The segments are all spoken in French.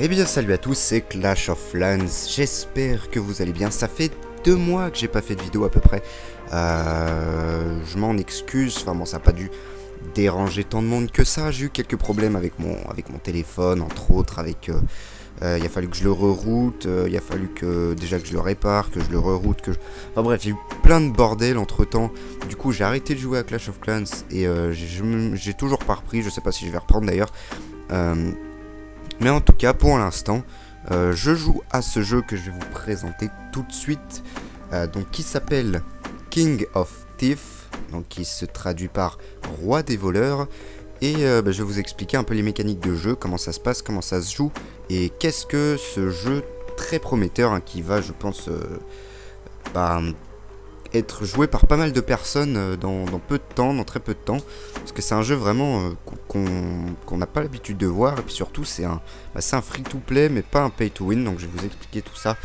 Eh bien salut à tous, c'est Clash of Clans, j'espère que vous allez bien. Ça fait 2 mois que j'ai pas fait de vidéo à peu près. Je m'en excuse, enfin bon, ça n'a pas dû déranger tant de monde que ça. J'ai eu quelques problèmes avec mon téléphone, entre autres, avec... il a fallu que je le reroute, il a fallu que déjà que je le répare, que je le reroute, Enfin bref, j'ai eu plein de bordel entre temps. Du coup j'ai arrêté de jouer à Clash of Clans et j'ai toujours pas repris, je sais pas si je vais reprendre d'ailleurs. Mais en tout cas, pour l'instant, je joue à ce jeu que je vais vous présenter tout de suite, donc qui s'appelle King of Thieves, donc qui se traduit par Roi des voleurs. Et je vais vous expliquer un peu les mécaniques de jeu, comment ça se passe, comment ça se joue, et qu'est-ce que ce jeu très prometteur, hein, qui va, je pense, être joué par pas mal de personnes dans peu de temps, dans très peu de temps, parce que c'est un jeu vraiment qu'on n'a pas l'habitude de voir, et puis surtout c'est un free-to-play mais pas un pay-to-win, donc je vais vous expliquer tout ça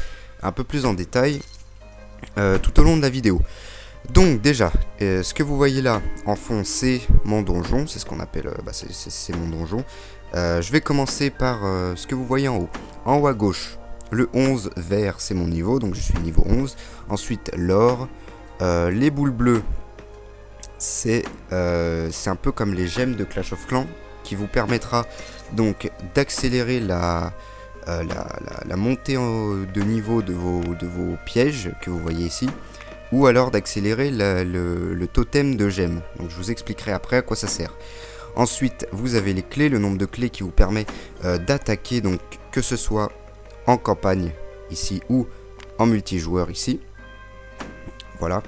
un peu plus en détail tout au long de la vidéo. Donc déjà, ce que vous voyez là en fond, c'est mon donjon, c'est ce qu'on appelle, c'est mon donjon. Je vais commencer par ce que vous voyez en haut à gauche, le 11 vert, c'est mon niveau, donc je suis niveau 11, ensuite l'or. Les boules bleues, c'est un peu comme les gemmes de Clash of Clans, qui vous permettra donc d'accélérer la montée de niveau de vos pièges que vous voyez ici, ou alors d'accélérer le totem de gemmes. Donc je vous expliquerai après à quoi ça sert. Ensuite, vous avez les clés, le nombre de clés qui vous permet d'attaquer, donc que ce soit en campagne ici ou en multijoueur ici. Voilà,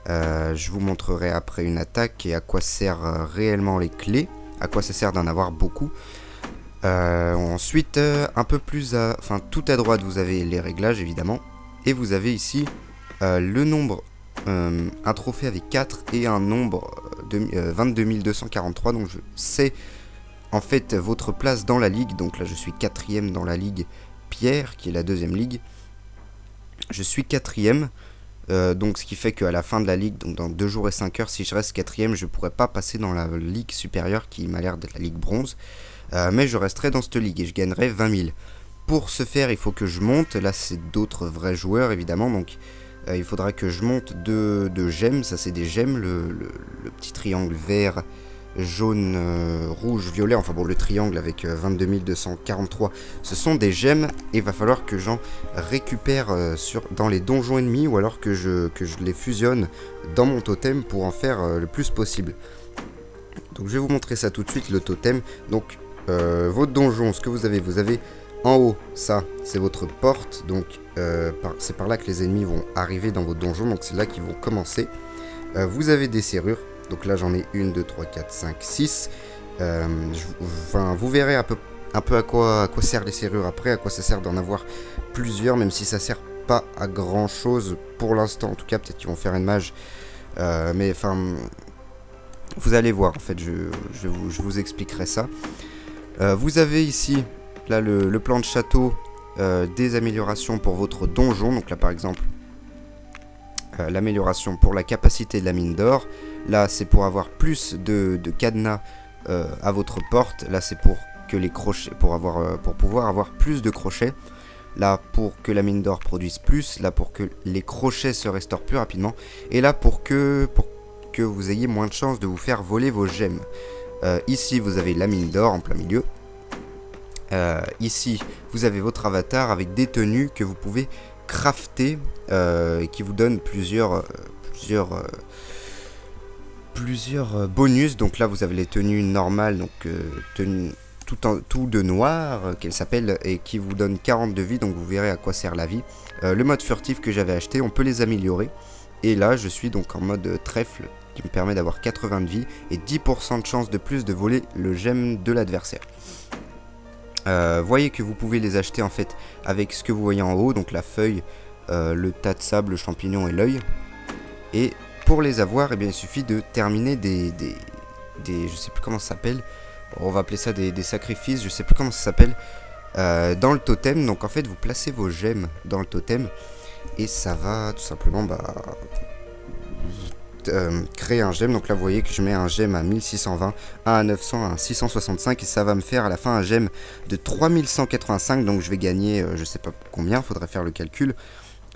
je vous montrerai après une attaque et à quoi servent réellement les clés, à quoi ça sert d'en avoir beaucoup. Ensuite, un peu plus tout à droite, vous avez les réglages évidemment, et vous avez ici le nombre, un trophée avec 4 et un nombre de 22 243, donc je sais en fait votre place dans la ligue. Donc là je suis 4ème dans la ligue Pierre, qui est la 2ème ligue, je suis 4ème. Donc ce qui fait qu'à la fin de la ligue, donc dans 2 jours et 5 heures, si je reste 4ème, je pourrais pas passer dans la ligue supérieure qui m'a l'air d'être la ligue bronze, mais je resterai dans cette ligue et je gagnerai 20 000. Pour ce faire, il faut que je monte, là c'est d'autres vrais joueurs évidemment, donc il faudra que je monte de gemmes, ça c'est des gemmes, le petit triangle vert, jaune, rouge, violet, enfin bon le triangle avec 22 243, ce sont des gemmes et il va falloir que j'en récupère dans les donjons ennemis, ou alors que je les fusionne dans mon totem pour en faire le plus possible. Donc je vais vous montrer ça tout de suite, le totem. Donc votre donjon, ce que vous avez en haut, ça c'est votre porte, donc c'est par là que les ennemis vont arriver dans votre donjon, donc c'est là qu'ils vont commencer. Vous avez des serrures. Donc là j'en ai 1, 2, 3, 4, 5, 6. Vous verrez un peu à quoi servent les serrures après, à quoi ça sert d'en avoir plusieurs, même si ça sert pas à grand chose pour l'instant. En tout cas, peut-être qu'ils vont faire une mage. Mais enfin, vous allez voir, en fait, je vous expliquerai ça. Vous avez ici, là, le plan de château, des améliorations pour votre donjon. Donc là, par exemple, l'amélioration pour la capacité de la mine d'or. Là c'est pour avoir plus de cadenas à votre porte. Là c'est pour que les crochets, pour pouvoir avoir plus de crochets. Là pour que la mine d'or produise plus. Là pour que les crochets se restaurent plus rapidement. Et là pour que vous ayez moins de chances de vous faire voler vos gemmes. Ici vous avez la mine d'or en plein milieu. Ici vous avez votre avatar avec des tenues que vous pouvez crafter et qui vous donne plusieurs bonus. Donc là vous avez les tenues normales, donc tenues tout de noir qu'elle s'appelle, et qui vous donne 40 de vie, donc vous verrez à quoi sert la vie. Le mode furtif que j'avais acheté, on peut les améliorer, et là je suis donc en mode trèfle qui me permet d'avoir 80 de vie et 10% de chance de plus de voler le gemme de l'adversaire. Voyez que vous pouvez les acheter en fait avec ce que vous voyez en haut, donc la feuille, le tas de sable, le champignon et l'œil. Et pour les avoir, eh bien, il suffit de terminer des je sais plus comment ça s'appelle, on va appeler ça des sacrifices, je sais plus comment ça s'appelle, dans le totem. Donc en fait vous placez vos gemmes dans le totem et ça va tout simplement créer un gemme. Donc là vous voyez que je mets un gemme à 1620, un à 900, un à 665 et ça va me faire à la fin un gemme de 3185. Donc je vais gagner je sais pas combien, faudrait faire le calcul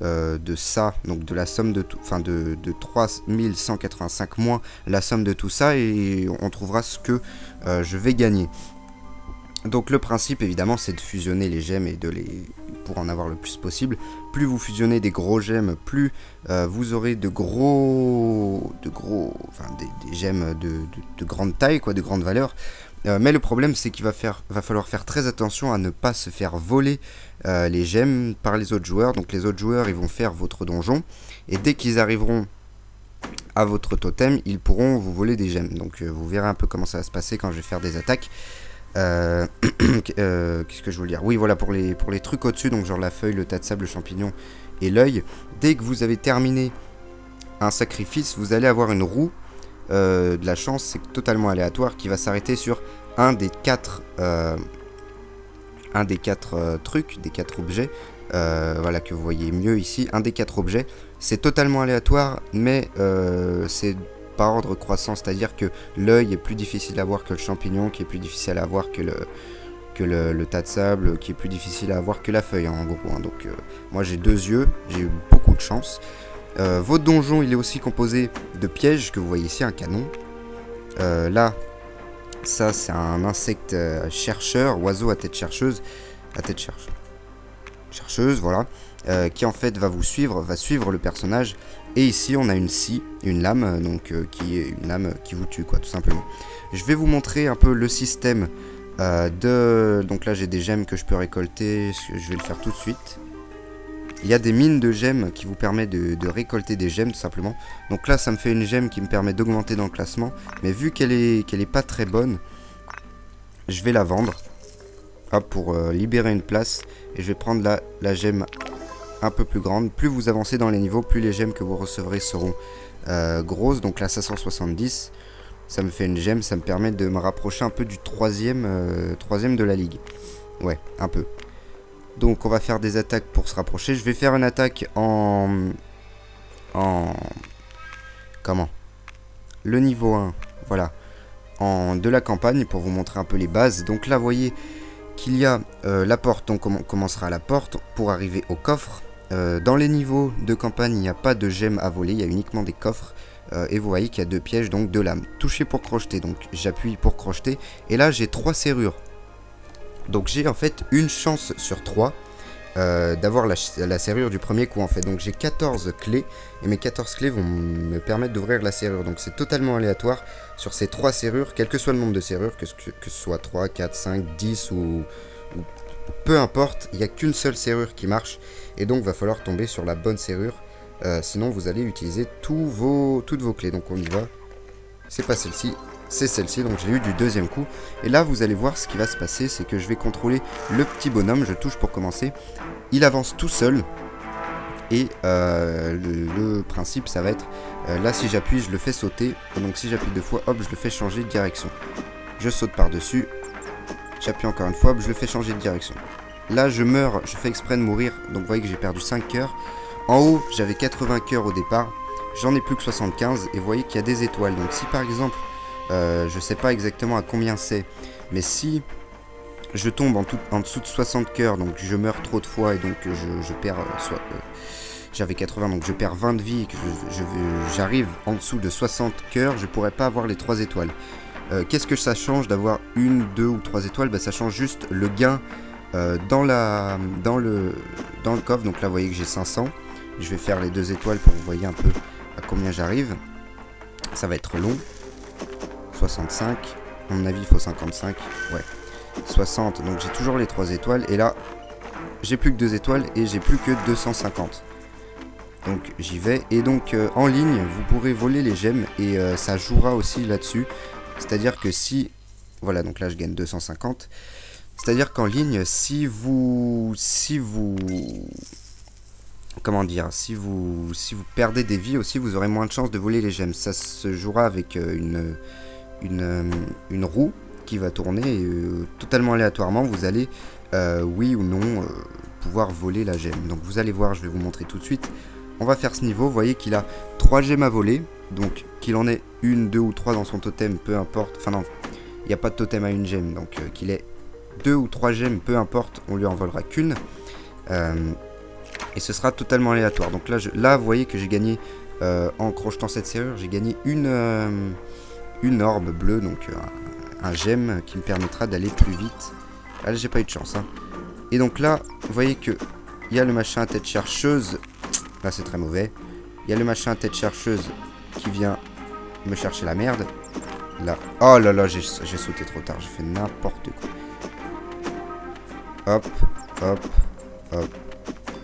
de ça, donc de la somme de tout, enfin de 3185 moins la somme de tout ça, et on trouvera ce que je vais gagner. Donc le principe évidemment c'est de fusionner les gemmes et pour en avoir le plus possible. Plus vous fusionnez des gros gemmes, plus vous aurez des gemmes de grande taille, quoi, de grande valeur. Mais le problème c'est qu'il va falloir faire très attention à ne pas se faire voler les gemmes par les autres joueurs. Donc les autres joueurs ils vont faire votre donjon et dès qu'ils arriveront à votre totem ils pourront vous voler des gemmes. Donc vous verrez un peu comment ça va se passer quand je vais faire des attaques. Qu'est-ce que je veux dire? Oui, voilà, pour les trucs au-dessus, donc genre la feuille, le tas de sable, le champignon et l'œil. Dès que vous avez terminé un sacrifice, vous allez avoir une roue de la chance, c'est totalement aléatoire, qui va s'arrêter sur un des quatre trucs, des 4 objets. Voilà, que vous voyez mieux ici, un des 4 objets. C'est totalement aléatoire, mais c'est par ordre croissant, c'est-à-dire que l'œil est plus difficile à voir que le champignon, qui est plus difficile à voir que le tas de sable, qui est plus difficile à voir que la feuille, hein, en gros. Hein. Donc moi j'ai 2 yeux, j'ai eu beaucoup de chance. Votre donjon il est aussi composé de pièges, que vous voyez ici, un canon. Là, ça c'est un insecte chercheur, oiseau à tête chercheuse, voilà, qui en fait va suivre le personnage. Et ici on a une scie, une lame, donc qui est une lame qui vous tue, quoi, tout simplement. Je vais vous montrer un peu le système donc là j'ai des gemmes que je peux récolter, je vais le faire tout de suite. Il y a des mines de gemmes qui vous permettent de récolter des gemmes tout simplement. Donc là ça me fait une gemme qui me permet d'augmenter dans le classement, mais vu qu'elle est pas très bonne, je vais la vendre, hop, pour libérer une place, et je vais prendre la gemme un peu plus grande. Plus vous avancez dans les niveaux, plus les gemmes que vous recevrez seront grosses. Donc là 570, ça me fait une gemme, ça me permet de me rapprocher un peu du troisième de la ligue. Ouais, un peu. Donc on va faire des attaques pour se rapprocher. Je vais faire une attaque comment, le niveau 1, voilà, de la campagne, pour vous montrer un peu les bases. Donc là vous voyez qu'il y a la porte, donc on commencera à la porte pour arriver au coffre. Dans les niveaux de campagne, il n'y a pas de gemmes à voler, il y a uniquement des coffres. Et vous voyez qu'il y a 2 pièges, donc 2 lames. Toucher pour crocheter, donc j'appuie pour crocheter. Et là, j'ai 3 serrures. Donc j'ai en fait une chance sur 3 d'avoir la serrure du premier coup en fait. Donc j'ai 14 clés, et mes 14 clés vont me permettre d'ouvrir la serrure. Donc c'est totalement aléatoire sur ces 3 serrures, quel que soit le nombre de serrures, que ce soit 3, 4, 5, 10 ou peu importe, il n'y a qu'une seule serrure qui marche, et donc va falloir tomber sur la bonne serrure, sinon vous allez utiliser toutes vos clés. Donc on y va, c'est pas celle-ci, c'est celle-ci, donc je l'ai eu du deuxième coup. Et là vous allez voir ce qui va se passer, c'est que je vais contrôler le petit bonhomme, je touche pour commencer, il avance tout seul, et le principe ça va être, là si j'appuie je le fais sauter, donc si j'appuie 2 fois, hop, je le fais changer de direction. Je saute par dessus, j'appuie encore une fois, hop, je le fais changer de direction. Là je meurs, je fais exprès de mourir, donc vous voyez que j'ai perdu 5 cœurs. En haut j'avais 80 cœurs au départ, j'en ai plus que 75, et vous voyez qu'il y a des étoiles. Donc si par exemple, je sais pas exactement à combien c'est, mais si je tombe en dessous de 60 cœurs, donc je meurs trop de fois, et donc je perds, j'avais 80, donc je perds 20 de vie, et que j'arrive en dessous de 60 cœurs, je pourrais pas avoir les 3 étoiles. Qu'est-ce que ça change d'avoir 1, 2 ou 3 étoiles? Bah, ça change juste le gain dans le coffre. Donc là vous voyez que j'ai 500. Je vais faire les 2 étoiles pour que vous voyez un peu à combien j'arrive. Ça va être long. 65. À mon avis il faut 55. Ouais. 60. Donc j'ai toujours les 3 étoiles. Et là j'ai plus que 2 étoiles et j'ai plus que 250. Donc j'y vais. Et donc en ligne vous pourrez voler les gemmes, et ça jouera aussi là-dessus. C'est-à-dire que si... Voilà, donc là je gagne 250. C'est-à-dire qu'en ligne, si vous... Comment dire, si vous perdez des vies aussi, vous aurez moins de chances de voler les gemmes. Ça se jouera avec une roue qui va tourner, et totalement aléatoirement, vous allez, oui ou non, pouvoir voler la gemme. Donc vous allez voir, je vais vous montrer tout de suite. On va faire ce niveau, vous voyez qu'il a 3 gemmes à voler. Donc qu'il en ait une, 2 ou 3 dans son totem, peu importe. Enfin non, il n'y a pas de totem à une gemme. Donc qu'il ait 2 ou 3 gemmes, peu importe, on lui en volera qu'une. Et ce sera totalement aléatoire. Donc là vous voyez que j'ai gagné, en crochetant cette serrure, j'ai gagné une orbe bleue, donc un gemme qui me permettra d'aller plus vite. Là j'ai pas eu de chance, hein. Et donc là, vous voyez que il y a le machin à tête chercheuse. Là c'est très mauvais. Il y a le machin à tête chercheuse qui vient me chercher la merde. Là, oh là là, j'ai sauté trop tard, j'ai fait n'importe quoi. Hop, hop, hop.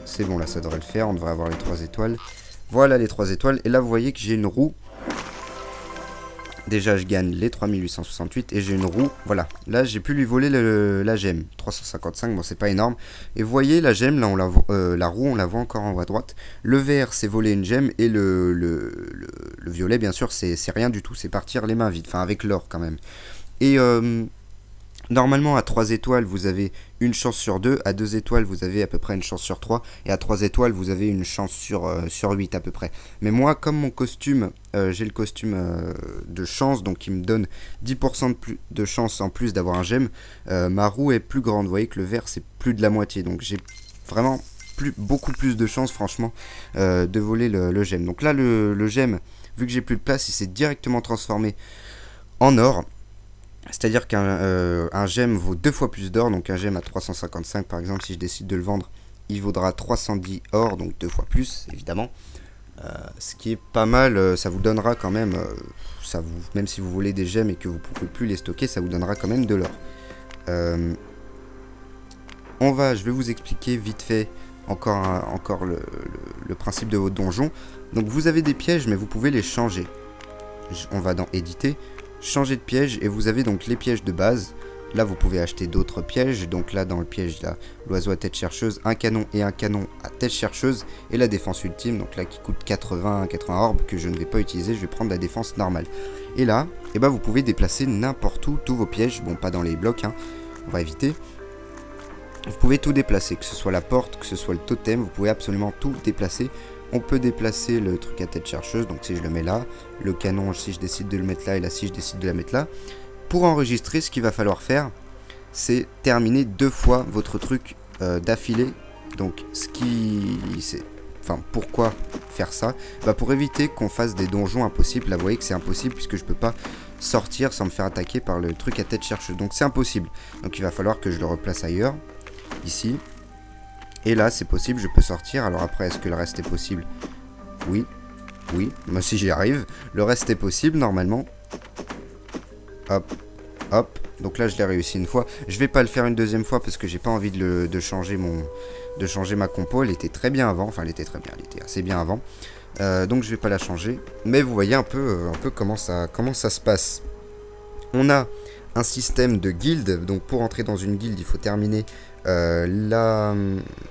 C'est bon, là ça devrait le faire, on devrait avoir les 3 étoiles. Voilà les 3 étoiles, et là vous voyez que j'ai une roue. Déjà je gagne les 3868 et j'ai une roue, voilà. Là j'ai pu lui voler la gemme, 355, bon c'est pas énorme. Et vous voyez la gemme, là on la roue on la voit encore en haut à droite. Le vert c'est voler une gemme et le violet bien sûr c'est rien du tout, c'est partir les mains vides, enfin avec l'or quand même. Et normalement à 3 étoiles vous avez une chance sur 2, à 2 étoiles vous avez à peu près une chance sur 3, et à 3 étoiles vous avez une chance sur 8 à peu près. Mais moi comme mon costume, j'ai le costume de chance, donc qui me donne 10% de chance en plus d'avoir un gemme, ma roue est plus grande, vous voyez que le vert c'est plus de la moitié, donc j'ai vraiment beaucoup plus de chance franchement de voler le gemme. Donc là le gemme, vu que j'ai plus de place, il s'est directement transformé en or. C'est-à-dire qu'un gemme vaut 2 fois plus d'or, donc un gemme à 355 par exemple, si je décide de le vendre, il vaudra 310 or, donc 2 fois plus évidemment. Ce qui est pas mal, ça vous donnera quand même, même si vous voulez des gemmes et que vous ne pouvez plus les stocker, ça vous donnera quand même de l'or. Je vais vous expliquer vite fait encore le principe de votre donjon. Donc vous avez des pièges, mais vous pouvez les changer. On va dans éditer. Changer de piège, et vous avez donc les pièges de base. Là vous pouvez acheter d'autres pièges, donc là dans le piège là, l'oiseau à tête chercheuse, un canon et un canon à tête chercheuse, et la défense ultime, donc là qui coûte 80 orbes, que je ne vais pas utiliser, je vais prendre la défense normale. Et là, et vous pouvez déplacer n'importe où tous vos pièges, bon pas dans les blocs, hein, on va éviter. Vous pouvez tout déplacer, que ce soit la porte, que ce soit le totem, vous pouvez absolument tout déplacer. On peut déplacer le truc à tête chercheuse, donc si je le mets là, le canon si je décide de le mettre là, et là si je décide de la mettre là. Pour enregistrer, ce qu'il va falloir faire, c'est terminer 2 fois votre truc d'affilée. Donc pourquoi faire ça? Pour éviter qu'on fasse des donjons impossibles. Là vous voyez que c'est impossible puisque je peux pas sortir sans me faire attaquer par le truc à tête chercheuse. Donc c'est impossible. Donc il va falloir que je le replace ailleurs, ici. Et là c'est possible, je peux sortir. Alors après, est-ce que le reste est possible? Oui, moi si j'y arrive. Le reste est possible normalement. Hop, hop. Donc là je l'ai réussi une fois. Je vais pas le faire une deuxième fois parce que j'ai pas envie de changer ma compo. Elle était très bien avant, enfin elle était assez bien avant. Donc je vais pas la changer. Mais vous voyez un peu comment ça se passe. On a un système de guildes. Donc pour entrer dans une guilde, il faut terminer la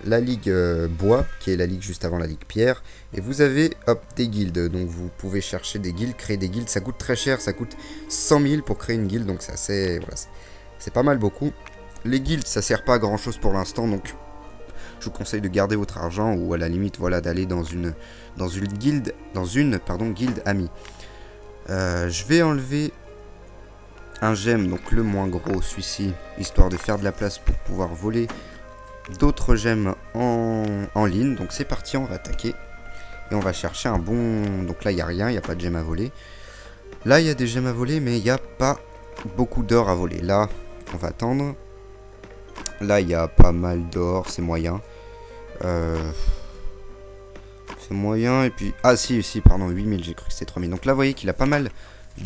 ligue bois, qui est la ligue juste avant la ligue pierre, et vous avez des guildes. Donc vous pouvez chercher des guildes, créer des guildes. Ça coûte très cher, ça coûte 100 000 pour créer une guilde, donc c'est assez, voilà, c'est pas mal beaucoup. Les guildes ça sert pas à grand chose pour l'instant, donc je vous conseille de garder votre argent, ou à la limite voilà d'aller dans une guilde amie. Je vais enlever un gemme, donc le moins gros, celui-ci, histoire de faire de la place pour pouvoir voler d'autres gemmes en ligne. Donc c'est parti, on va attaquer. Et on va chercher un bon... Donc là, il n'y a rien, il n'y a pas de gemmes à voler. Là, il y a des gemmes à voler, mais il n'y a pas beaucoup d'or à voler. Là, on va attendre. Là, il y a pas mal d'or, c'est moyen. C'est moyen, et puis... Ah, si, pardon, 8000, j'ai cru que c'était 3000. Donc là, vous voyez qu'il a pas mal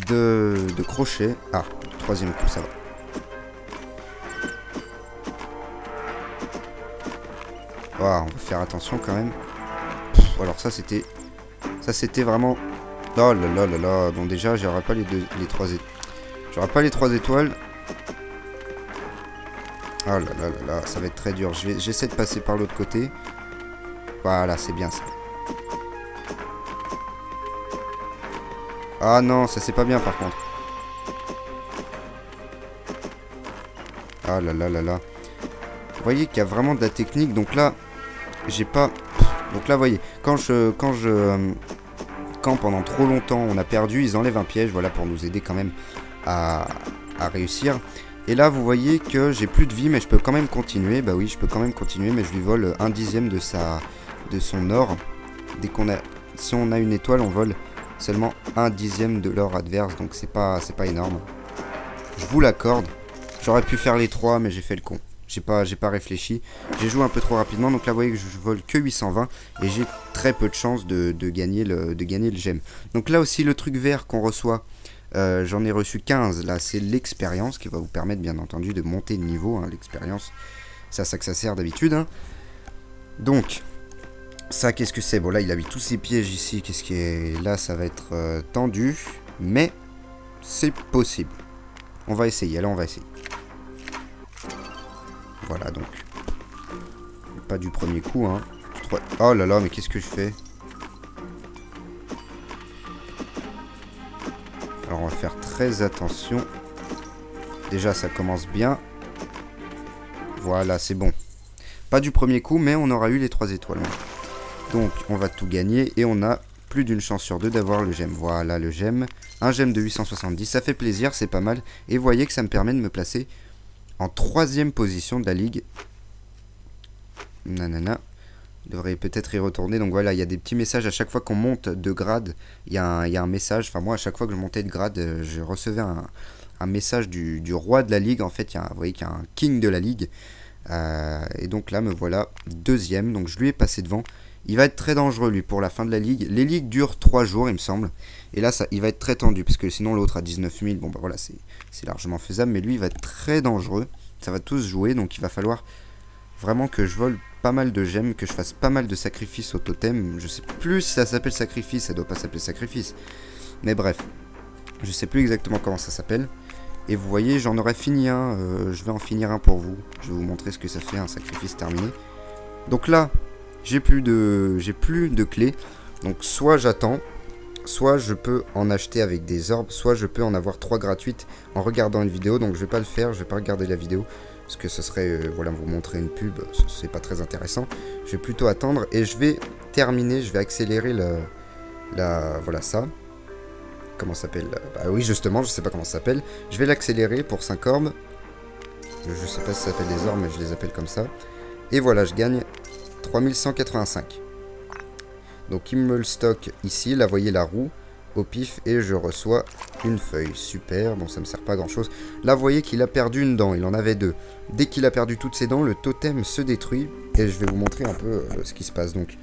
de crochets. Ah, troisième coup, ça va. Wow, on va faire attention quand même. Alors ça c'était vraiment... Oh là là là là. Bon déjà, j'aurai pas les 3 étoiles. J'aurai pas les 3 étoiles. Oh là là là là, ça va être très dur. J'essaie de passer par l'autre côté. Voilà, c'est bien ça. Ah non, ça c'est pas bien par contre. Ah là là là là. Vous voyez qu'il y a vraiment de la technique. Donc là, j'ai pas... Donc là, vous voyez, quand pendant trop longtemps on a perdu, ils enlèvent un piège, voilà, pour nous aider quand même à réussir. Et là, vous voyez que j'ai plus de vie, mais je peux quand même continuer. Bah oui, je peux quand même continuer, mais je lui vole 1/10 de son or. Si on a une étoile, on vole seulement 1/10 de l'or adverse, donc c'est pas énorme. Je vous l'accorde. J'aurais pu faire les 3, mais j'ai fait le con. J'ai pas réfléchi. J'ai joué un peu trop rapidement, donc là vous voyez que je vole que 820 et j'ai très peu de chances de gagner le gemme. Donc là aussi le truc vert qu'on reçoit, j'en ai reçu 15. Là c'est l'expérience qui va vous permettre bien entendu de monter de niveau. Hein, l'expérience, c'est à ça que ça sert d'habitude. Hein. Donc ça, qu'est-ce que c'est? Bon là il a mis tous ses pièges ici. Qu'est-ce qui est là? Ça va être tendu, mais c'est possible. On va essayer. Allez, on va essayer. Voilà, donc. Pas du premier coup, hein. Oh là là, mais qu'est-ce que je fais? Alors, on va faire très attention. Déjà, ça commence bien. Voilà, c'est bon. Pas du premier coup, mais on aura eu les 3 étoiles. Donc, on va tout gagner. Et on a plus d'une chance sur 2 d'avoir le gemme. Voilà, le gemme. Un gemme de 870. Ça fait plaisir, c'est pas mal. Et vous voyez que ça me permet de me placer en 3e position de la ligue. Nanana. Devrait peut-être y retourner. Donc voilà, il y a des petits messages à chaque fois qu'on monte de grade. Il y a un message. Enfin, moi, à chaque fois que je montais de grade, je recevais un message du roi de la ligue. En fait, vous voyez qu'il y a un king de la ligue. Et donc là, me voilà 2e. Donc je lui ai passé devant. Il va être très dangereux, lui, pour la fin de la ligue. Les ligues durent 3 jours, il me semble. Et là, il va être très tendu. Parce que sinon, l'autre a 19 000. Bon, bah voilà, c'est largement faisable. Mais lui, il va être très dangereux. Ça va tous jouer. Donc il va falloir vraiment que je vole pas mal de gemmes. Que je fasse pas mal de sacrifices au totem. Je sais plus si ça s'appelle sacrifice. Ça doit pas s'appeler sacrifice. Mais bref. Je sais plus exactement comment ça s'appelle. Et vous voyez, j'en aurais fini un. Je vais en finir un pour vous. Je vais vous montrer ce que ça fait, un sacrifice terminé. Donc là, j'ai plus de clés. Donc soit j'attends, soit je peux en acheter avec des orbes, soit je peux en avoir 3 gratuites en regardant une vidéo. Donc je vais pas le faire, je vais pas regarder la vidéo. Parce que ce serait, voilà, vous montrer une pub, c'est pas très intéressant. Je vais plutôt attendre et je vais terminer, je vais accélérer voilà ça. Comment ça s'appelle? Bah oui, justement, je sais pas comment ça s'appelle. Je vais l'accélérer pour 5 orbes. Je sais pas si ça s'appelle des orbes, mais je les appelle comme ça. Et voilà, je gagne 3185. Donc il me le stocke ici, là vous voyez la roue, au pif, et je reçois une feuille. Super, bon ça me sert pas à grand chose. Là vous voyez qu'il a perdu une dent, il en avait 2. Dès qu'il a perdu toutes ses dents, le totem se détruit. Et je vais vous montrer un peu ce qui se passe. Donc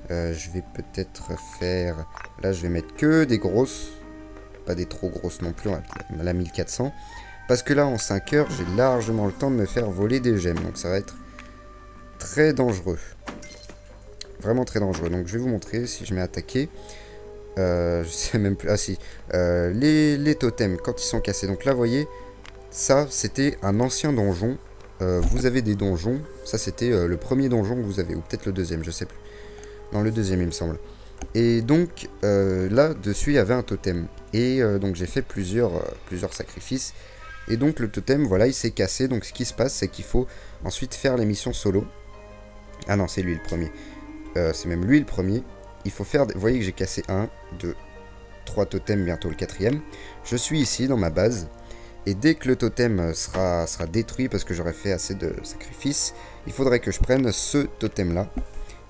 je vais peut-être faire... Là je vais mettre que des grosses, pas des trop grosses non plus, on va mettre la 1400. Parce que là en 5 heures, j'ai largement le temps de me faire voler des gemmes. Donc ça va être très dangereux. Vraiment très dangereux. Donc je vais vous montrer si je mets attaquer. Je sais même plus. Ah si. Les totems quand ils sont cassés. Donc là vous voyez. Ça c'était un ancien donjon. Vous avez des donjons. Ça c'était le premier donjon que vous avez. Ou peut-être le deuxième. Je sais plus. Non le deuxième il me semble. Et donc là dessus il y avait un totem. Et donc j'ai fait plusieurs sacrifices. Et donc le totem voilà il s'est cassé. Donc ce qui se passe c'est qu'il faut ensuite faire les missions solo. Ah non c'est lui le premier. C'est même lui le premier. Il faut faire... Vous voyez que j'ai cassé 1, 2, 3 totems, bientôt le 4e. Je suis ici dans ma base. Et dès que le totem sera détruit, parce que j'aurai fait assez de sacrifices, il faudrait que je prenne ce totem là.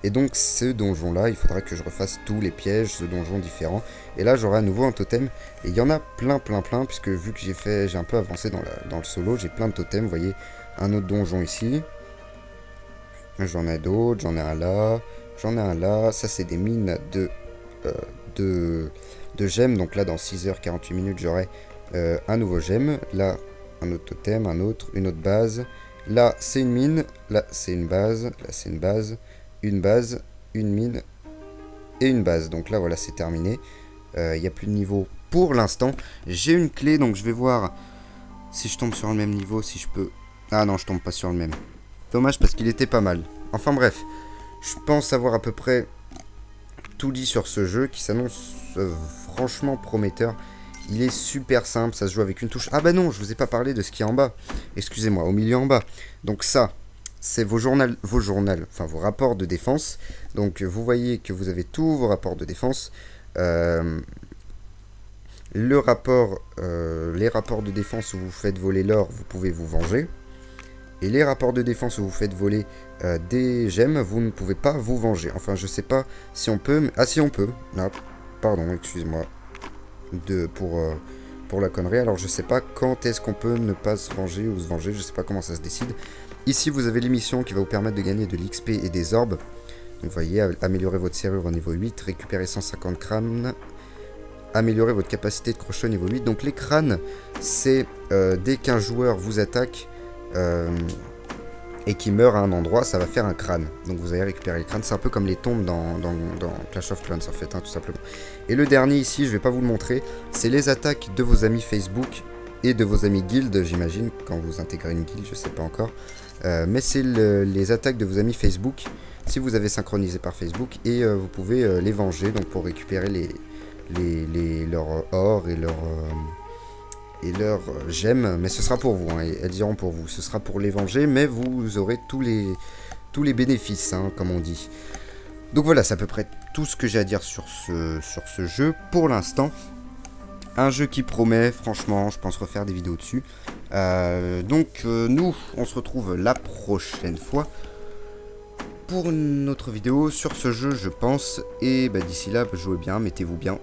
Et donc ce donjon là, il faudrait que je refasse tous les pièges, ce donjon différent. Et là j'aurai à nouveau un totem. Et il y en a plein, puisque vu que j'ai un peu avancé dans le solo, j'ai plein de totems. Vous voyez, un autre donjon ici. J'en ai d'autres, j'en ai un là. J'en ai un là, ça c'est des mines de gemmes, donc là dans 6h48, j'aurai un nouveau gemme, là un autre totem, une autre base, là c'est une mine, là c'est une base, là c'est une base, une mine et une base, donc là voilà c'est terminé, il n'y a plus de niveau pour l'instant, j'ai une clé donc je vais voir si je tombe sur le même niveau, si je peux, ah non je tombe pas sur le même, dommage parce qu'il était pas mal, enfin bref. Je pense avoir à peu près tout dit sur ce jeu qui s'annonce franchement prometteur. Il est super simple, ça se joue avec une touche. Ah bah non, je vous ai pas parlé de ce qui est en bas. Excusez-moi, au milieu en bas. Donc ça, c'est enfin vos rapports de défense. Donc vous voyez que vous avez tous vos rapports de défense. Les rapports de défense où vous faites voler l'or, vous pouvez vous venger. Et les rapports de défense où vous faites voler des gemmes, vous ne pouvez pas vous venger. Enfin, je sais pas si on peut... Ah si, on peut. Ah, pardon, excuse-moi. Pour la connerie. Alors, je sais pas quand est-ce qu'on peut ne pas se venger ou se venger. Je sais pas comment ça se décide. Ici, vous avez l'émission qui va vous permettre de gagner de l'XP et des orbes. Donc, vous voyez, améliorer votre serrure au niveau 8, récupérer 150 crânes, améliorer votre capacité de crochet au niveau 8. Donc, les crânes, c'est dès qu'un joueur vous attaque et qui meurt à un endroit, ça va faire un crâne. Donc, vous allez récupérer les crânes. C'est un peu comme les tombes dans Clash of Clans, en fait, hein, tout simplement. Et le dernier, ici, je vais pas vous le montrer, c'est les attaques de vos amis Facebook et de vos amis guild, j'imagine, quand vous intégrez une guild, je sais pas encore. Mais c'est les attaques de vos amis Facebook, si vous avez synchronisé par Facebook, et vous pouvez les venger, donc pour récupérer leur or et leurs gemmes, mais ce sera pour vous, hein, elles iront pour vous, ce sera pour les venger, mais vous aurez tous les bénéfices, hein, comme on dit. Donc voilà, c'est à peu près tout ce que j'ai à dire sur ce jeu pour l'instant. Un jeu qui promet, franchement, je pense refaire des vidéos dessus. Nous, on se retrouve la prochaine fois pour une autre vidéo sur ce jeu, je pense. Et d'ici là, jouez bien, mettez-vous bien.